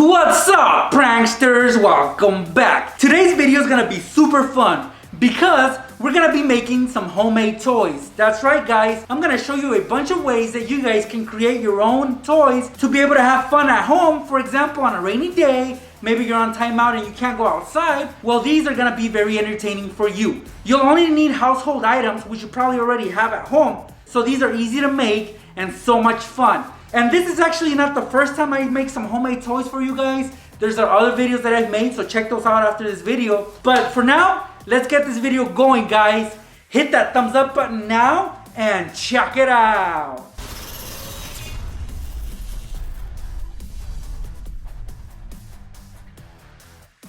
What's up, pranksters? Welcome back. Today's video is gonna be super fun because we're gonna be making some homemade toys. That's right, guys. I'm gonna show you a bunch of ways that you guys can create your own toys to be able to have fun at home. For example, on a rainy day, maybe you're on timeout and you can't go outside. Well, these are gonna be very entertaining for you. You'll only need household items, which you probably already have at home. So these are easy to make and so much fun. And this is actually not the first time I make some homemade toys for you guys. There's other videos that I've made, so check those out after this video. But for now, let's get this video going, guys. Hit that thumbs up button now and check it out.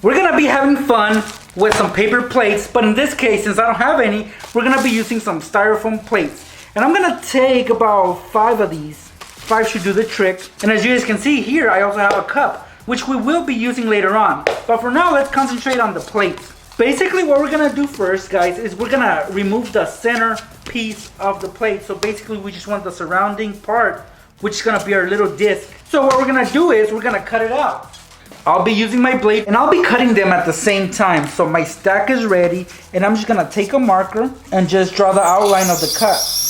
We're gonna be having fun with some paper plates, but in this case, since I don't have any, we're gonna be using some styrofoam plates. And I'm gonna take about 5 of these. 5 should do the trick. And as you guys can see here, I also have a cup, which we will be using later on. But for now, let's concentrate on the plates. Basically, what we're gonna do first, guys, is we're gonna remove the center piece of the plate. So basically, we just want the surrounding part, which is gonna be our little disc. So what we're gonna do is we're gonna cut it out. I'll be using my blade and I'll be cutting them at the same time. So my stack is ready and I'm just gonna take a marker and just draw the outline of the cut.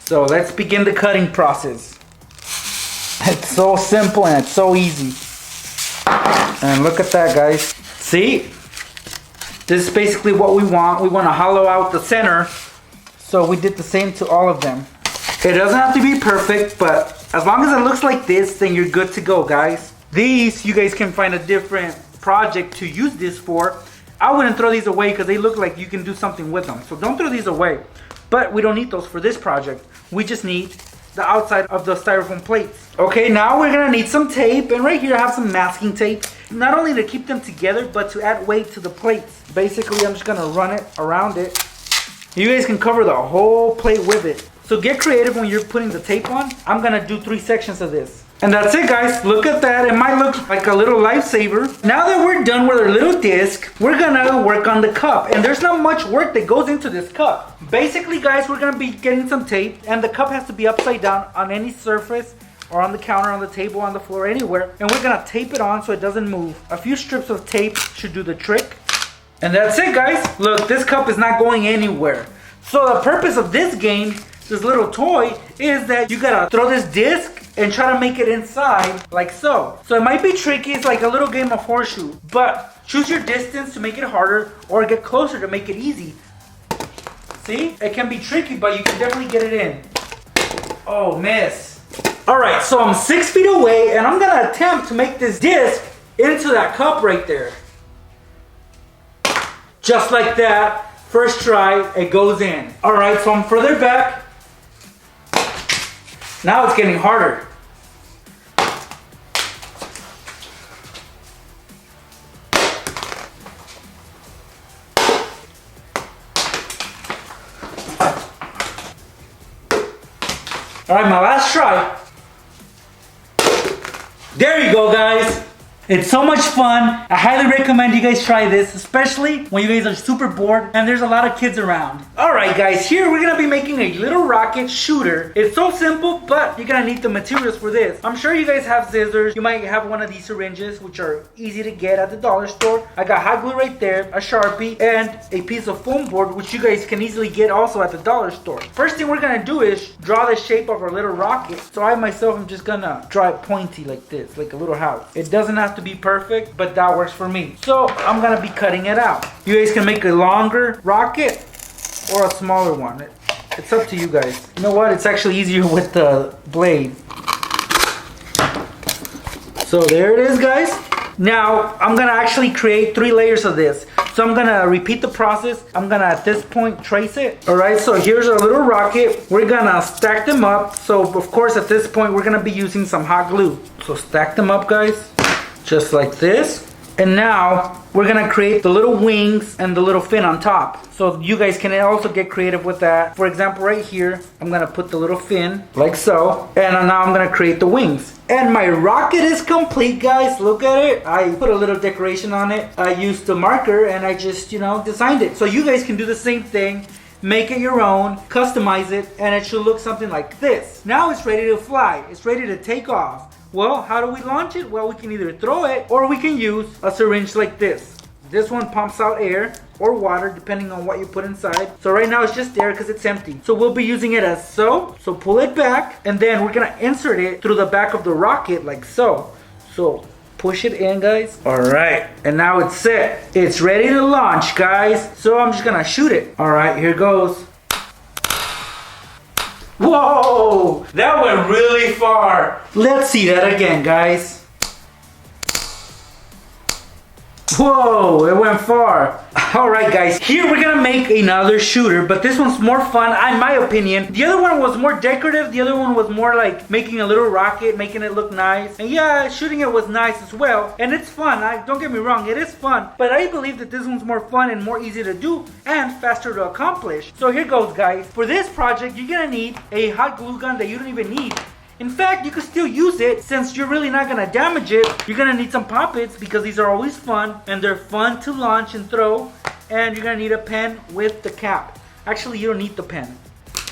So let's begin the cutting process. It's so simple and it's so easy. And look at that, guys. See? This is basically what we want. We want to hollow out the center. So we did the same to all of them. It doesn't have to be perfect, but as long as it looks like this, then you're good to go, guys. These, you guys can find a different project to use this for. I wouldn't throw these away because they look like you can do something with them. So don't throw these away. But we don't need those for this project. We just need the outside of the styrofoam plates. Okay, now we're gonna need some tape. And right here I have some masking tape. Not only to keep them together, but to add weight to the plates. Basically, I'm just gonna run it around it. You guys can cover the whole plate with it. So get creative when you're putting the tape on. I'm gonna do 3 sections of this. And that's it, guys. Look at that. It might look like a little lifesaver. Now that we're done with our little disc, we're gonna work on the cup. And there's not much work that goes into this cup. Basically, guys, we're gonna be getting some tape, and the cup has to be upside down on any surface or on the counter, on the table, on the floor, anywhere. And we're gonna tape it on so it doesn't move. A few strips of tape should do the trick. And that's it, guys. Look, this cup is not going anywhere. So the purpose of this game, this little toy, is that you gotta throw this disc and try to make it inside like so. So it might be tricky. It's like a little game of horseshoe, but choose your distance to make it harder or get closer to make it easy. See, it can be tricky, but you can definitely get it in. Oh, miss. All right, so I'm 6 feet away and I'm gonna attempt to make this disc into that cup right there. Just like that. First try, it goes in. All right, so I'm further back. Now it's getting harder. All right, my last try. There you go, guys. It's so much fun. I highly recommend you guys try this, especially when you guys are super bored and there's a lot of kids around. Alright, guys, here we're gonna be making a little rocket shooter. It's so simple, but you're gonna need the materials for this. I'm sure you guys have scissors. You might have one of these syringes, which are easy to get at the dollar store. I got hot glue right there, a Sharpie, and a piece of foam board, which you guys can easily get also at the dollar store. First thing we're gonna do is draw the shape of our little rocket. So I myself am just gonna draw it pointy like this, like a little house. It doesn't have to be perfect, but that works for me. So I'm gonna be cutting it out. You guys can make a longer rocket or a smaller one. It's up to you guys. You know what? It's actually easier with the blade. So there it is, guys. Now I'm gonna actually create 3 layers of this. So I'm gonna repeat the process. I'm gonna at this point trace it. All right, so here's our little rocket. We're gonna stack them up. So of course at this point we're gonna be using some hot glue. So stack them up, guys. Just like this. And now we're gonna create the little wings and the little fin on top. So you guys can also get creative with that. For example, right here, I'm gonna put the little fin like so. And now I'm gonna create the wings. And my rocket is complete, guys. Look at it. I put a little decoration on it. I used the marker and I just, designed it. So you guys can do the same thing. Make it your own, customize it, and it should look something like this. Now it's ready to fly. It's ready to take off. Well, how do we launch it? Well, we can either throw it or we can use a syringe like this. This one pumps out air or water depending on what you put inside. So right now it's just air because it's empty. So we'll be using it as so. So pull it back and then we're gonna insert it through the back of the rocket like so. So push it in, guys. All right, and now it's set. It's ready to launch, guys. So I'm just gonna shoot it. All right, here goes. Whoa, that went really far. Let's see that again, guys. Whoa, it went far. Alright guys, here we're gonna make another shooter, but this one's more fun, in my opinion. The other one was more decorative, the other one was more like making a little rocket, making it look nice. And yeah, shooting it was nice as well, and it's fun, don't get me wrong, it is fun. But I believe that this one's more fun and more easy to do and faster to accomplish. So here goes, guys. For this project, you're gonna need a hot glue gun that you don't even need. In fact, you can still use it since you're really not gonna damage it. You're gonna need some poppets because these are always fun and they're fun to launch and throw. And you're gonna need a pen with the cap. Actually, you don't need the pen.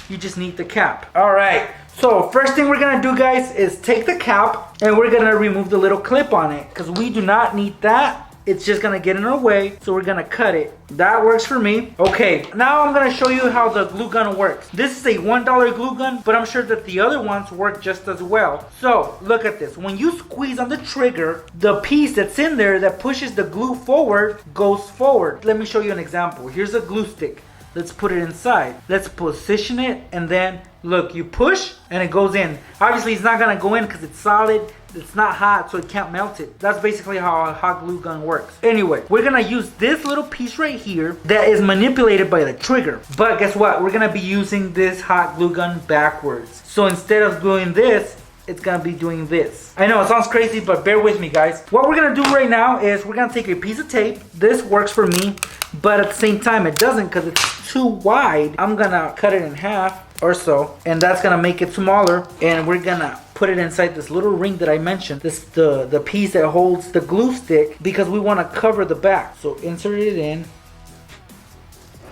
You just need the cap. All right, so first thing we're gonna do, guys, is take the cap and we're gonna remove the little clip on it because we do not need that. It's just gonna get in our way, so we're gonna cut it. That works for me. Okay, now I'm gonna show you how the glue gun works. This is a $1 glue gun, but I'm sure that the other ones work just as well. So, look at this. When you squeeze on the trigger, the piece that's in there that pushes the glue forward goes forward. Let me show you an example. Here's a glue stick. Let's put it inside. Let's position it, and then look, you push and it goes in. Obviously, it's not gonna go in because it's solid. It's not hot, so it can't melt it. That's basically how a hot glue gun works. Anyway, we're gonna use this little piece right here that is manipulated by the trigger. But guess what? We're gonna be using this hot glue gun backwards. So instead of doing this, it's gonna be doing this. I know it sounds crazy, but bear with me, guys. What we're gonna do right now is we're gonna take a piece of tape. This works for me, but at the same time it doesn't because it's too wide. I'm gonna cut it in half or so, and that's gonna make it smaller, and we're gonna put it inside this little ring that I mentioned. This the piece that holds the glue stick because we want to cover the back. So insert it in.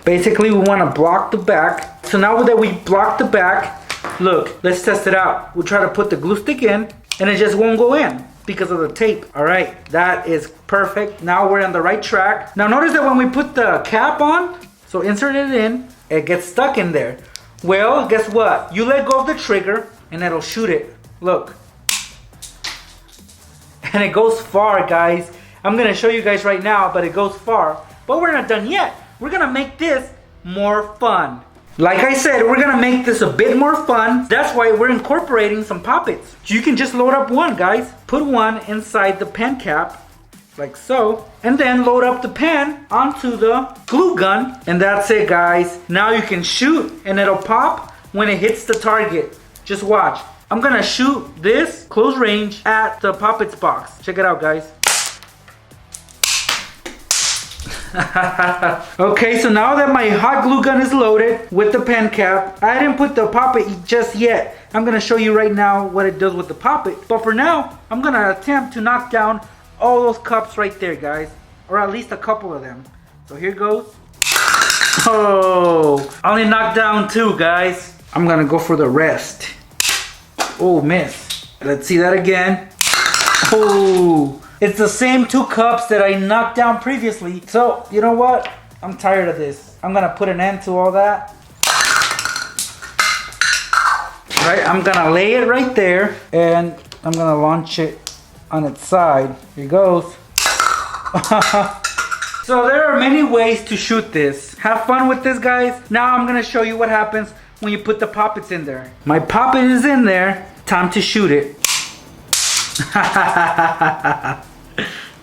Basically, we want to block the back. So now that we block the back, look, let's test it out. We'll try to put the glue stick in and it just won't go in because of the tape. All right, that is perfect. Now we're on the right track. Now notice that when we put the cap on, so insert it in, it gets stuck in there. Well, guess what? You let go of the trigger and it'll shoot it. Look. And it goes far, guys. I'm gonna show you guys right now, but it goes far. But we're not done yet. We're gonna make this more fun. Like I said, we're gonna make this a bit more fun. That's why we're incorporating some poppets. You can just load up one, guys. Put one inside the pen cap, like so. And then load up the pen onto the glue gun. And that's it, guys. Now you can shoot and it'll pop when it hits the target. Just watch. I'm gonna shoot this close range at the poppets box. Check it out, guys. Okay, so now that my hot glue gun is loaded with the pen cap, I didn't put the poppet just yet. I'm gonna show you right now what it does with the poppet. But for now, I'm gonna attempt to knock down all those cups right there, guys. Or at least a couple of them. So here goes. Oh, I only knocked down 2, guys. I'm gonna go for the rest. Oh, miss. Let's see that again. Oh, it's the same 2 cups that I knocked down previously. So, you know what? I'm tired of this. I'm gonna put an end to all that. Right, I'm gonna lay it right there and I'm gonna launch it on its side. Here goes. So there are many ways to shoot this. Have fun with this, guys. Now I'm gonna show you what happens when you put the poppets in there. My poppet is in there. Time to shoot it.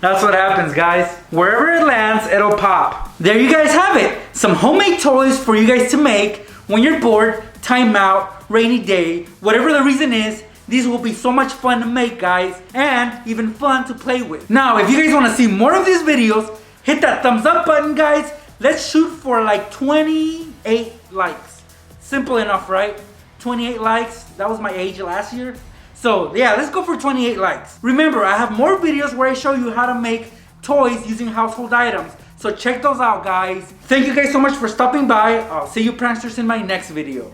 That's what happens, guys. Wherever it lands, it'll pop. There you guys have it. Some homemade toys for you guys to make when you're bored, time out, rainy day, whatever the reason is. These will be so much fun to make, guys, and even fun to play with. Now, if you guys want to see more of these videos, hit that thumbs up button, guys. Let's shoot for like 28 likes. Simple enough, right? 28 likes. That was my age last year. So yeah, let's go for 28 likes. Remember, I have more videos where I show you how to make toys using household items. So check those out, guys. Thank you guys so much for stopping by. I'll see you pranksters in my next video.